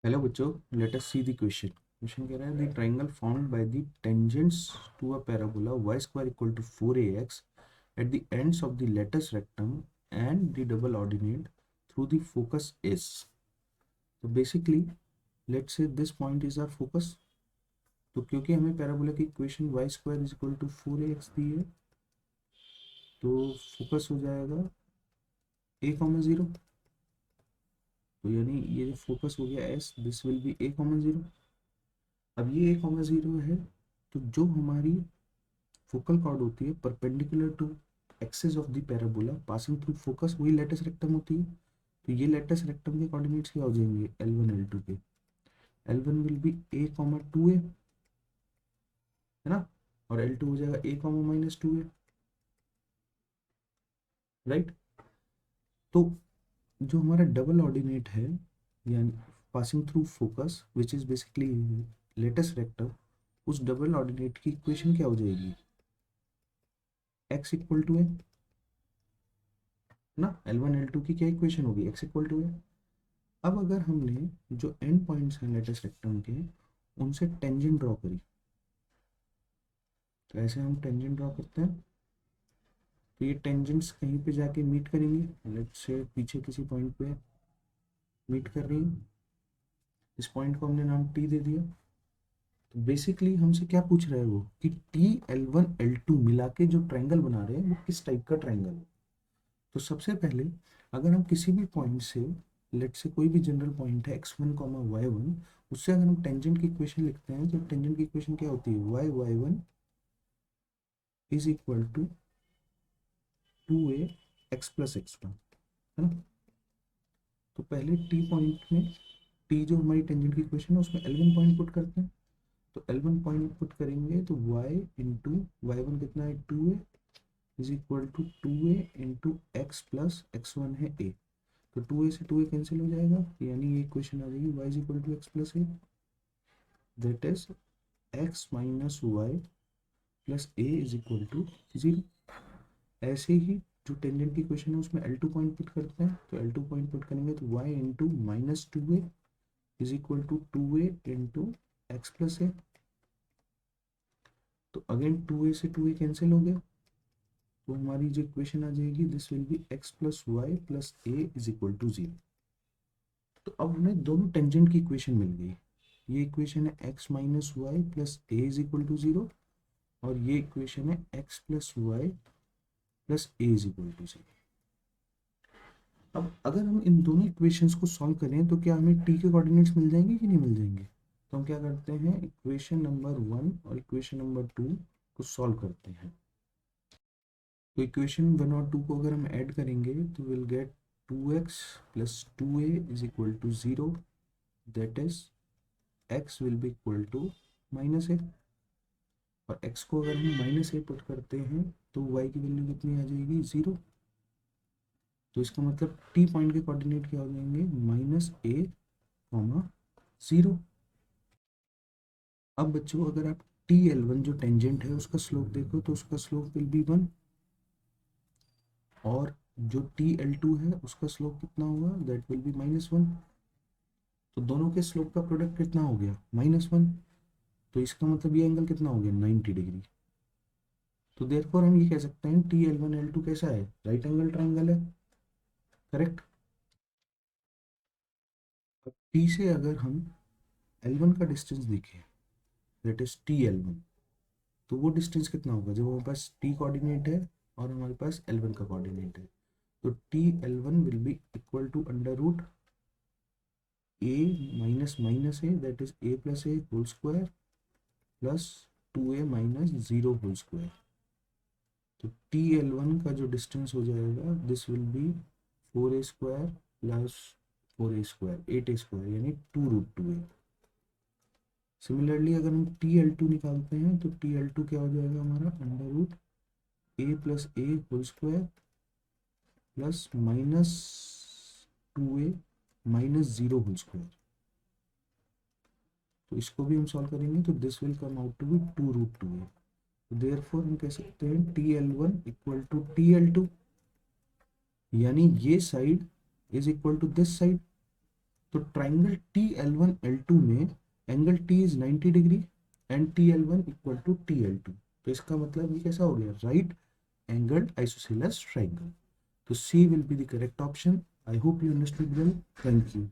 Hello बच्चों, let us see the question. Question कह रहा है the triangle found by the tangents to a parabola y square equal to 4ax at the ends of the lattice rectum and the double ordinate through the focus is. तो basically let's say this point is our focus. तो क्योंकि हमें parabola की equation y square is equal to 4ax दी है, तो focus हो जाएगा a कॉमा जीरो। तो यानी ये जो फोकस हो गया s, this will B a comma zero. अब ये a कॉमा जीरो है, तो जो हमारी फोकल कॉर्ड होती है perpendicular to axis of the parabola passing through focus, वही लेटस रेक्टम होती है। तो ये लेटस रेक्टम के कोऑर्डिनेट्स क्या हो जाएंगे, L1 L2 के। L1 will be a comma 2a, है ना, और L2 हो जाएगा a comma minus 2a, right. तो जो हमारा डबल ऑर्डिनेट है यानी passing through focus which is basically latus rectum, उस डबल ऑर्डिनेट की इक्वेशन क्या हो जाएगी, x इक्वल टू है ना। L1 L2 की क्या इक्वेशन होगी, x इक्वल टू है। अब अगर हमने जो एंड पॉइंट्स हैं लेटस रेक्टम के, उनसे टेंजेंट ड्रॉ करी, तो ऐसे हम टेंजेंट ड्रॉ करते हैं। तो ये टेंजेंट्स कहीं पे जाके मीट करेंगे, लेट्स से पीछे किसी पॉइंट पे मीट कर रही है। इस पॉइंट को हमने नाम टी दे दिया। तो बेसिकली हमसे क्या पूछ रहा है वो, कि टी L1 L2 मिला के जो ट्रायंगल बना रहे हैं वो किस टाइप का ट्रायंगल है। तो सबसे पहले अगर हम किसी भी पॉइंट से, लेट से कोई भी जनरल पॉइंट है x1 y1, उससे अगर हम टेंजेंट की इक्वेशन लिखते हैं, तो टेंजेंट की इक्वेशन क्या होती है, y1 is equal to 2a x plus x1, है ना। तो पहले टी पॉइंट में, टी जो हमारी टेंजेंट की इक्वेशन है उसमें L1 पॉइंट पुट करते हैं। तो L1 पॉइंट पुट करेंगे तो y इंटू y1 कितना है 2a is equal to 2a into x plus x1 है a। तो 2a से 2a कैंसिल हो जाएगा, यानी ये इक्वेशन आ जाएगी y is equal to x plus a, that is x minus y plus a is equal to zero. ऐसे ही जो टेंजेंट की इक्वेशन है उसमें L2 पॉइंट पुट करते हैं। तो L2 पॉइंट पुट करेंगे तो y into minus 2a is equal to 2a into x plus a। तो अगेन 2a से 2a कैंसिल हो गया, तो हमारी जो इक्वेशन आ जाएगी this will be x plus y plus a is equal to zero. तो अब हमें दोनों टेंजेंट की इक्वेशन मिल गई। ये इक्वेशन है x minus y plus a is equal to zero, और ये इक्वेशन है x plus y plus a is equal to zero. अब अगर हम इन दोनों इक्वेशंस को सॉल्व करें तो क्या हमें t के कोऑर्डिनेट्स मिल जाएंगे कि नहीं मिल जाएंगे। तो हम क्या करते हैं, इक्वेशन नंबर 1 और इक्वेशन नंबर 2 को सॉल्व करते हैं। तो इक्वेशन 1 और 2 को अगर हम ऐड करेंगे तो will get 2x plus 2a is equal to zero, that is x will be equal to minus a। और x को अगर हम माइनस a पुट करते हैं तो y की वैल्यू कितनी आ जाएगी, जीरो। तो इसका मतलब t पॉइंट के कोऑर्डिनेट क्या हो जाएंगे, माइनस a कॉमा जीरो। अब बच्चों अगर आप TL1 जो टेंजेंट है उसका स्लोप देखो, तो उसका स्लोप विल बी 1, और जो TL2 है उसका स्लोप कितना होगा, दैट विल बी -1। तो दोनों के स्लोप का प्रोडक्ट कितना हो गया, -1। तो इसका मतलब ये एंगल कितना हो गया, 90 डिग्री। तो देयरफॉर हम ये कह सकते हैं TL1 L2 कैसा है, राइट एंगल ट्रायंगल है, करेक्ट। अब T से अगर हम L1 का डिस्टेंस देखें, दैट इज TL1, तो वो डिस्टेंस कितना होगा जब हमारे पास T कोऑर्डिनेट है और हमारे पास L1 का कोऑर्डिनेट है। तो TL1 will be equal to under root a minus minus a, that is a plus a whole square plus 2a minus zero whole square. तो TL1 का जो डिस्टेंस हो जाएगा this will be 4a square plus 4a square 8a square, यानी 2√2a। Similarly अगर हम TL2 निकालते हैं तो TL2 क्या हो जाएगा हमारा, under root a plus a whole square plus minus 2a minus zero whole square. तो इसको भी हम सॉल्व करेंगे तो this will come out to be 2√2a। Therefore हम कह सकते हैं TL1 इक्वल टू TL2, यानी ये side is equal to this side. तो ट्राइंगल TL1L2 में angle T is 90 degree and TL1 equal to TL2, तो इसका मतलब ये कैसा हो गया, राइट एंगल्ड आइसोसेलेस ट्राइंगल। तो C will be the correct option. I hope you understood well. Thank you.